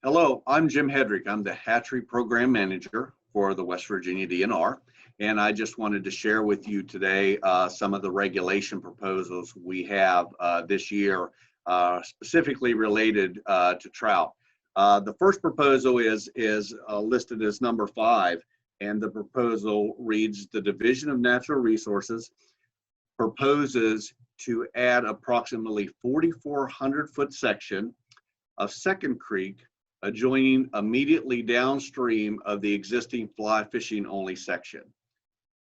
Hello, I'm Jim Hedrick. I'm the Hatchery Program Manager for the West Virginia DNR, and I just wanted to share with you today some of the regulation proposals we have this year, specifically related to trout. The first proposal is listed as number 5, and the proposal reads, the Division of Natural Resources proposes to add approximately 4,400-foot section of Second Creek adjoining immediately downstream of the existing fly fishing only section.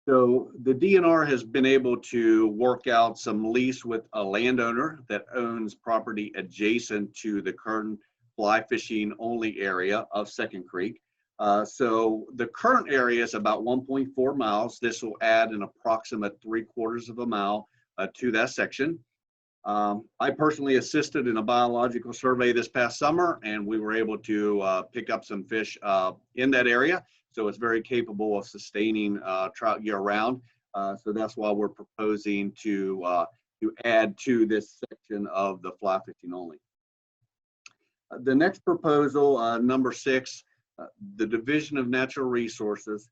So the DNR has been able to work out some lease with a landowner that owns property adjacent to the current fly fishing only area of Second Creek. So the current area is about 1.4 miles. This will add an approximate 3/4 of a mile to that section. I personally assisted in a biological survey this past summer, and we were able to pick up some fish in that area. So it's very capable of sustaining trout year-round. So that's why we're proposing to add to this section of the fly fishing only. The next proposal, number 6, the Division of Natural Resources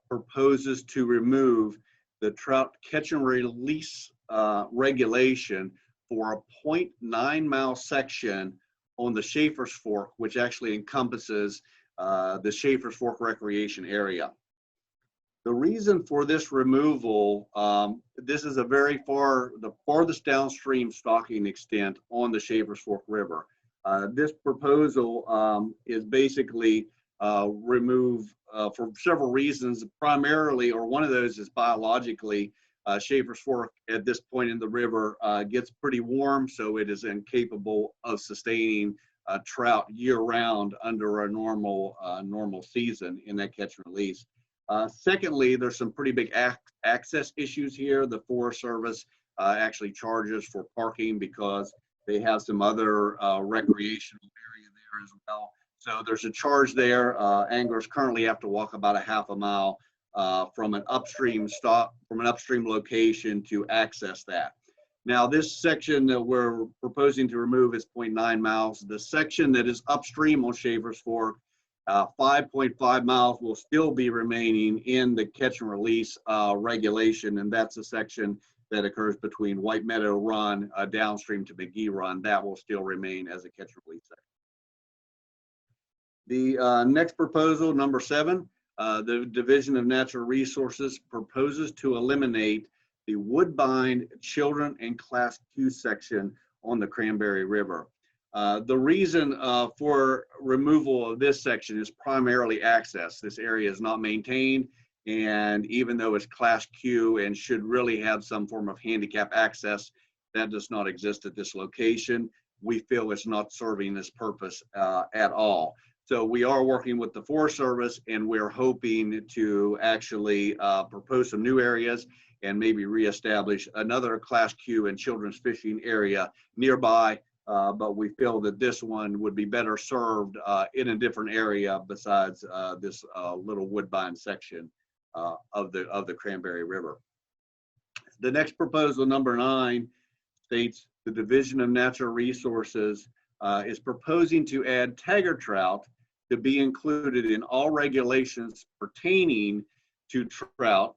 proposes to remove the trout catch and release regulation for a 0.9 mile section on the Schaefer's Fork, which actually encompasses the Schaefer's Fork recreation area. The reason for this removal, this is the farthest downstream stocking extent on the Schaefer's Fork River. This proposal is basically removed for several reasons, primarily, or one of those is biologically. Schaefer's Fork at this point in the river gets pretty warm, so it is incapable of sustaining trout year-round under a normal season in that catch and release. Secondly, there's some pretty big access issues here. The Forest Service actually charges for parking because they have some other recreational area there as well. So there's a charge there. Anglers currently have to walk about a half a mile from an upstream location to access that. Now, this section that we're proposing to remove is 0.9 miles. The section that is upstream on Schaefer's Fork, 5.5 miles will still be remaining in the catch and release regulation, and that's a section that occurs between White Meadow Run downstream to McGee Run. That will still remain as a catch and release section. The next proposal, number 7, the Division of Natural Resources proposes to eliminate the Woodbine Children and Class Q section on the Cranberry River. The reason for removal of this section is primarily access. This area is not maintained, and even though it's Class Q and should really have some form of handicap access, that does not exist at this location. We feel it's not serving this purpose at all. So we are working with the Forest Service, and we're hoping to actually propose some new areas and maybe reestablish another Class Q and children's fishing area nearby. But we feel that this one would be better served in a different area besides this little Woodbine section of the Cranberry River. The next proposal, number 9, states the Division of Natural Resources is proposing to add tiger trout to be included in all regulations pertaining to trout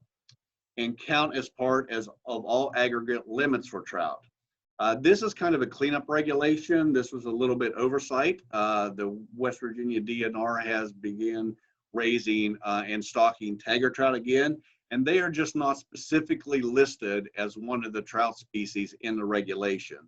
and count as part of all aggregate limits for trout. This is kind of a cleanup regulation. This was a little bit oversight. The West Virginia DNR has begun raising and stocking tiger trout again, and they are just not specifically listed as one of the trout species in the regulation.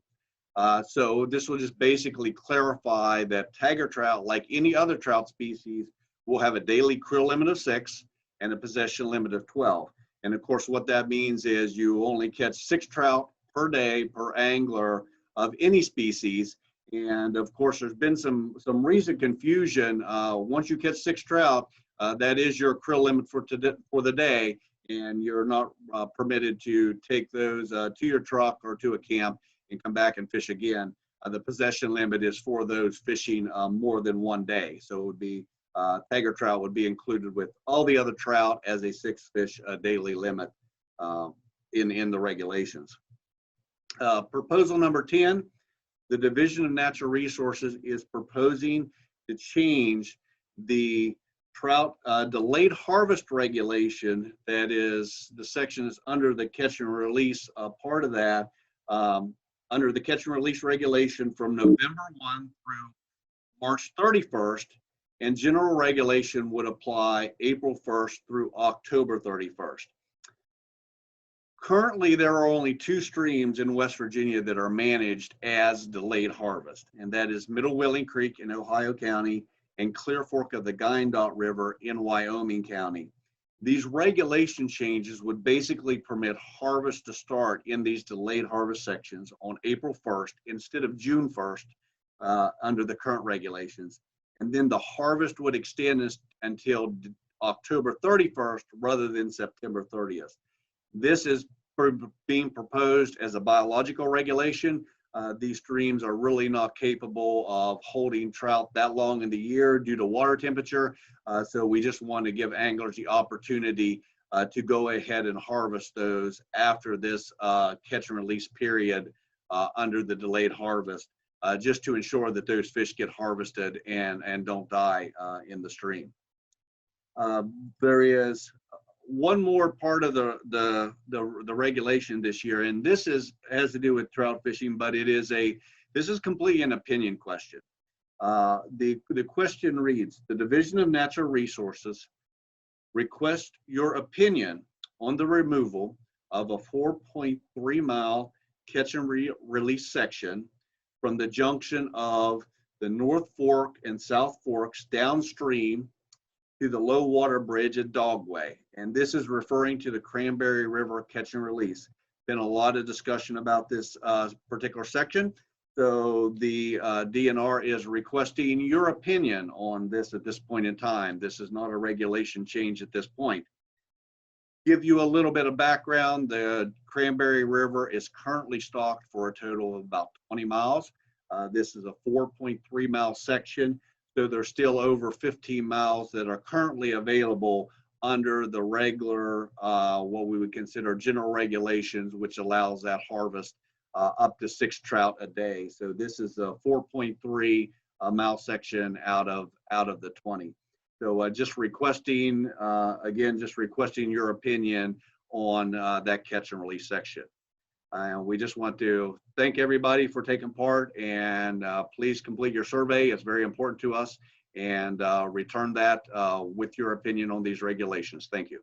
So this will just basically clarify that tiger trout, like any other trout species, will have a daily krill limit of 6 and a possession limit of 12. And of course, what that means is you only catch 6 trout per day per angler of any species. And of course, there's been some recent confusion. Once you catch 6 trout, that is your krill limit for the day, and you're not permitted to take those to your truck or to a camp and come back and fish again. The possession limit is for those fishing more than one day. So it would be tiger trout would be included with all the other trout as a 6 fish daily limit in the regulations. Proposal number 10, the Division of Natural Resources is proposing to change the trout delayed harvest regulation. That is the section is under the catch and release part of that, under the catch and release regulation from November 1 through March 31st, and general regulation would apply April 1st through October 31st. Currently, there are only two streams in West Virginia that are managed as delayed harvest, and that is Middle Wheeling Creek in Ohio County and Clear Fork of the Guyandotte River in Wyoming County. These regulation changes would basically permit harvest to start in these delayed harvest sections on April 1st instead of June 1st under the current regulations. And then the harvest would extend until October 31st rather than September 30th. This is being proposed as a biological regulation. These streams are really not capable of holding trout that long in the year due to water temperature. So we just want to give anglers the opportunity to go ahead and harvest those after this catch and release period under the delayed harvest, just to ensure that those fish get harvested and don't die in the stream. There is one more part of the regulation this year, and this has to do with trout fishing, but this is completely an opinion question. The question reads: the Division of Natural Resources requests your opinion on the removal of a 4.3 mile catch and release section from the junction of the North Fork and South Forks downstream to the low water bridge at Dogway. And this is referring to the Cranberry River catch and release. Been a lot of discussion about this particular section. So the DNR is requesting your opinion on this at this point in time. This is not a regulation change at this point. Give you a little bit of background. The Cranberry River is currently stocked for a total of about 20 miles. This is a 4.3 mile section. So there's still over 15 miles that are currently available under the regular, what we would consider general regulations, which allows that harvest up to 6 trout a day. So this is a 4.3 mile section out of the 20. So just requesting, again, just requesting your opinion on that catch and release section. And we just want to thank everybody for taking part, and please complete your survey. It's very important to us, and return that with your opinion on these regulations. Thank you.